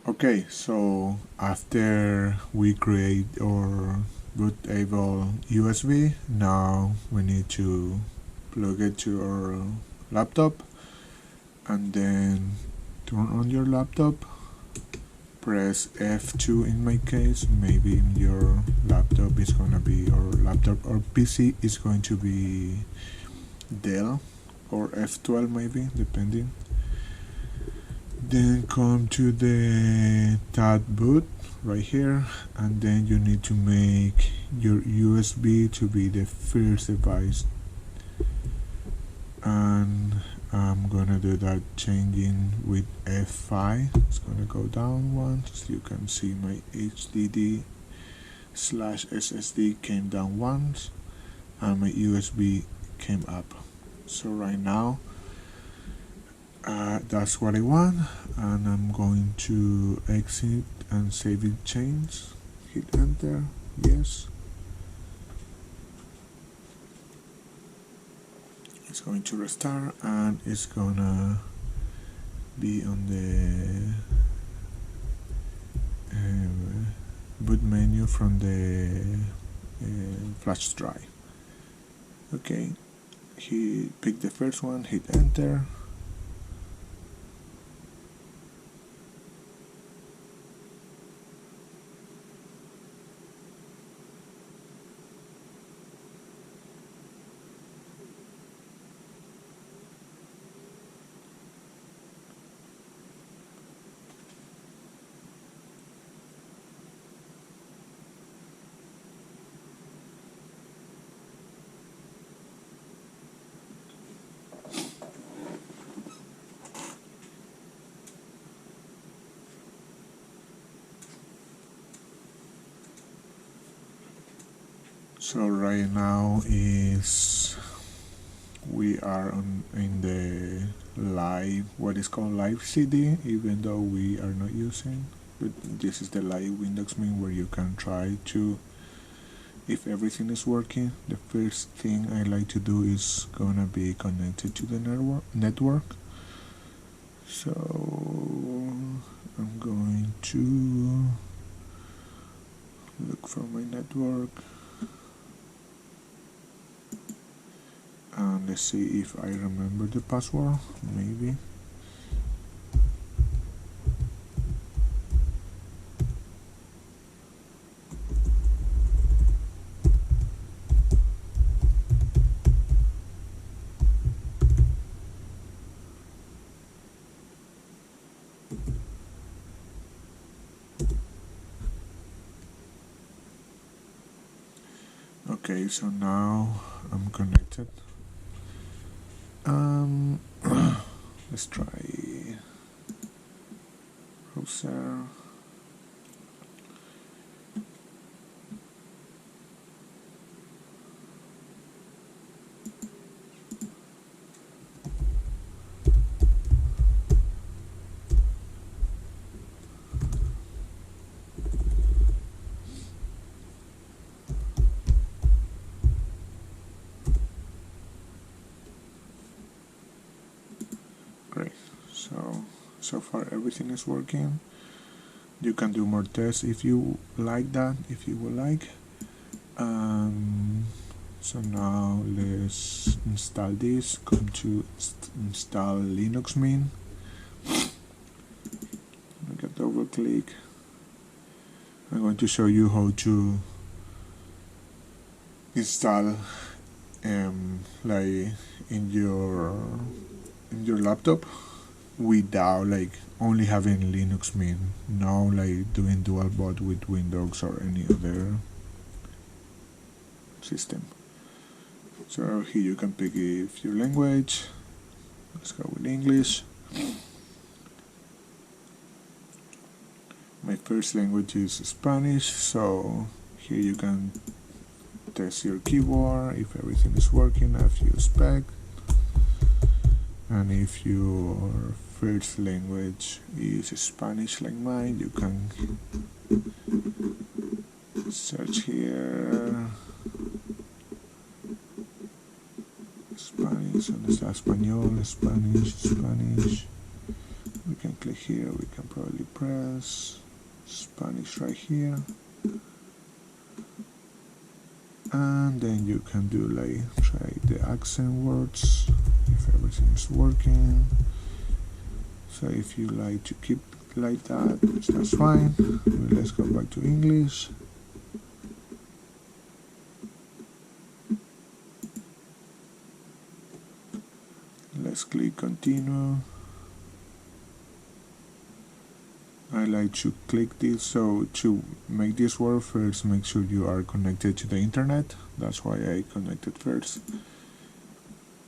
Okay, so after we create our bootable USB, now we need to plug it to our laptop and then turn on your laptop. Press F2 in my case. Maybe your laptop is gonna be, or laptop or PC is going to be Dell or F12 maybe, depending. Then come to the tab boot right here, and then you need to make your USB to be the first device, and I'm gonna do that changing with F5. It's gonna go down once. You can see my HDD/SSD came down once and my USB came up. So right now that's what I want, and I'm going to exit and save it change. Hit enter. Yes, it's going to restart and it's gonna be on the boot menu from the flash drive. Okay, he picked the first one, hit enter. So right now is we are in the live, what is called live CD, even though we are not using, but this is the live Windows Mint where you can try to, if everything is working, the first thing I like to do is gonna be connected to the network. So I'm going to look for my network. And let's see if I remember the password, maybe. Okay, so now I'm connected. Let's try browser. Great. So far everything is working. You can do more tests if you like that, if you would like. So now let's install this. Come to install Linux Mint. I can double click. I'm going to show you how to install like in your laptop without like only having Linux Mint, no like doing dual boot with Windows or any other system. So here you can pick if your language. Let's go with English. My first language is Spanish, so here you can test your keyboard if everything is working as you expect. And if your first language is Spanish like mine, you can search here Spanish, donde está español, Spanish, we can click here, we can probably press Spanish right here, and then you can do like try the accent words if everything is working. So if you like to keep like that, that's fine. Let's go back to English. Let's click continue. I like to click this, so to make this work first, make sure you are connected to the internet. That's why I connected first.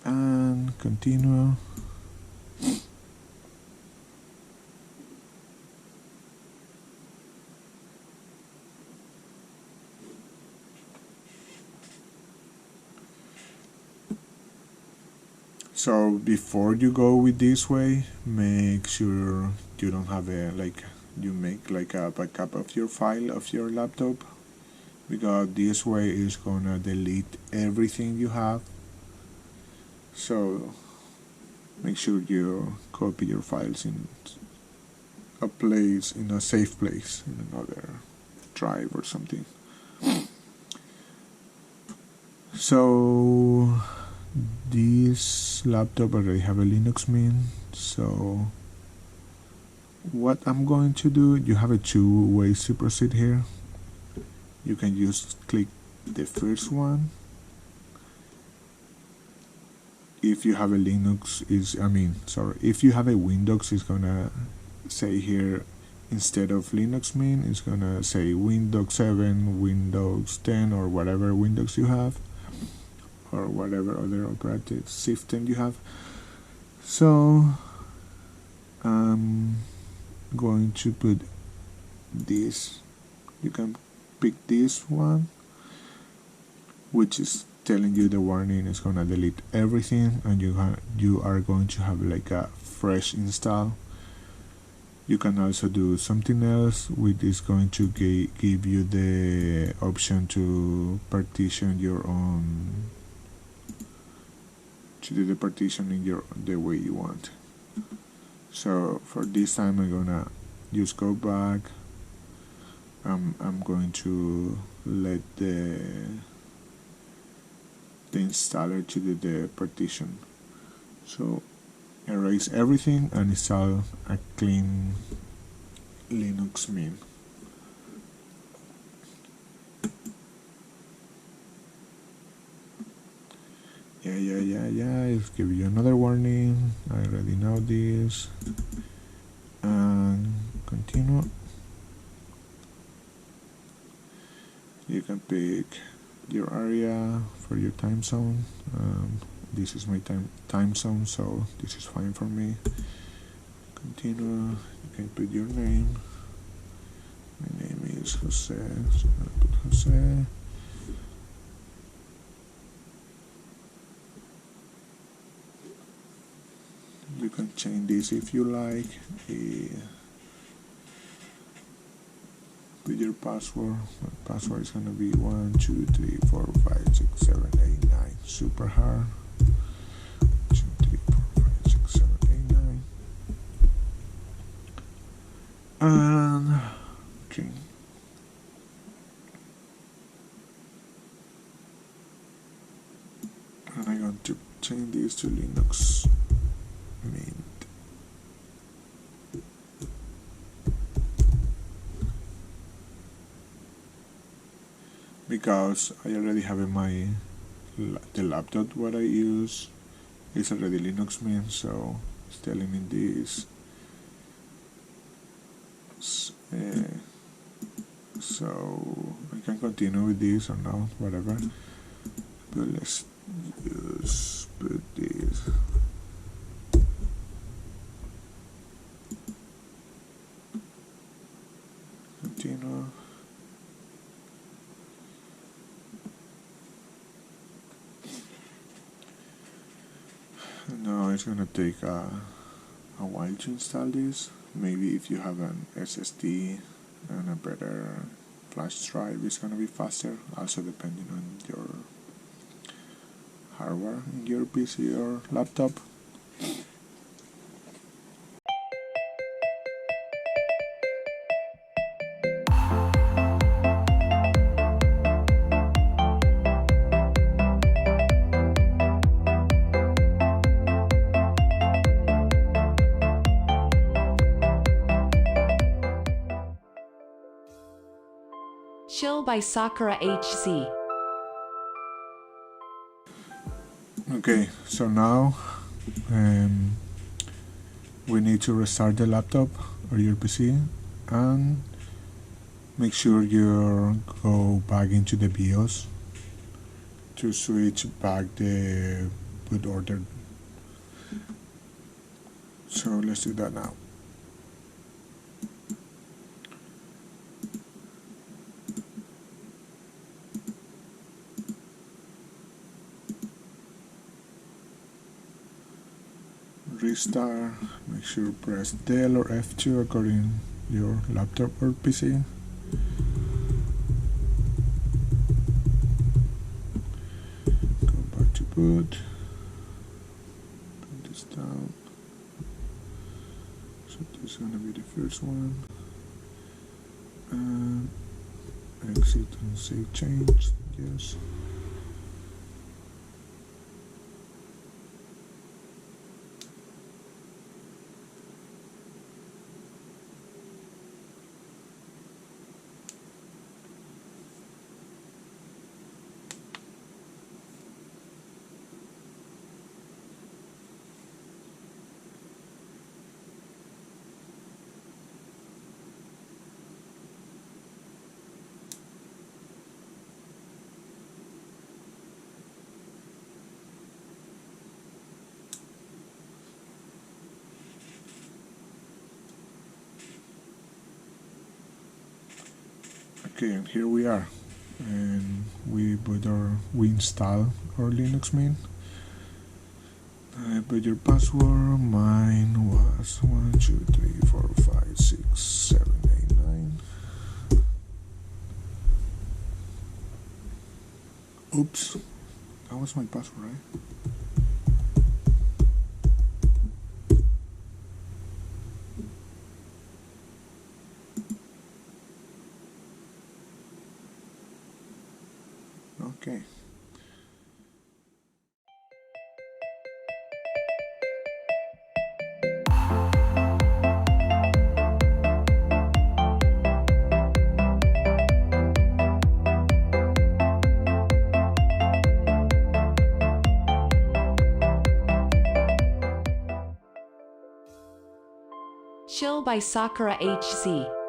And continue. So before you go with this way, make sure you don't have a you make like a backup of your file of your laptop, because this way is gonna delete everything you have. So make sure you copy your files in a place, in a safe place, in another drive or something. So this laptop already have a Linux min, so what I'm going to do, you have two ways to proceed here. You can just click the first one. If you have a Linux, if you have a Windows, it's gonna say here, instead of Linux min, it's gonna say Windows 7, Windows 10, or whatever Windows you have, or whatever other operating system you have. So I'm going to put this. You can pick this one, which is telling you the warning is gonna delete everything, and you are going to have like a fresh install. You can also do something else, which is going to give you the option to partition your own, to do the partition in the way you want. So for this time, I'm gonna just go back. I'm going to let the installer to do the partition. So erase everything and install a clean Linux min. Yeah, it's give you another warning. I already know this. And continue. You can pick your area for your time zone. This is my time zone, so this is fine for me. Continue. You can put your name. My name is Jose, so I'm gonna put Jose. You can change this if you like. With your password. My password is gonna be 1, 2, 3, 4, 5, 6, 7, 8, 9. Super hard. 2, 3, 4, 5, 6, 7, 8, 9. And okay. And I'm going to change this to Linux Mint. Because I already have in the laptop what I use is already Linux Mint, so it's telling me this. So I can continue with this or not, whatever. But let's just put this. Continue. Now it's gonna take a while to install this. Maybe if you have an SSD and a better flash drive, it's gonna be faster. Also depending on your hardware in your PC or laptop. Chill by Sakura HZ. Okay, so now we need to restart the laptop or your PC and make sure you go back into the BIOS to switch back the boot order. So let's do that now. Restart, make sure press Del or F2 according to your laptop or PC. Go back to boot, put this down, so this is going to be the first one, and exit and save change, yes. Okay, and here we are, and we install our Linux main. I put your password. Mine was 1 2 3 4 5 6 7 8 9. Oops, that was my password, right? Okay. Chill by Sakura HZ.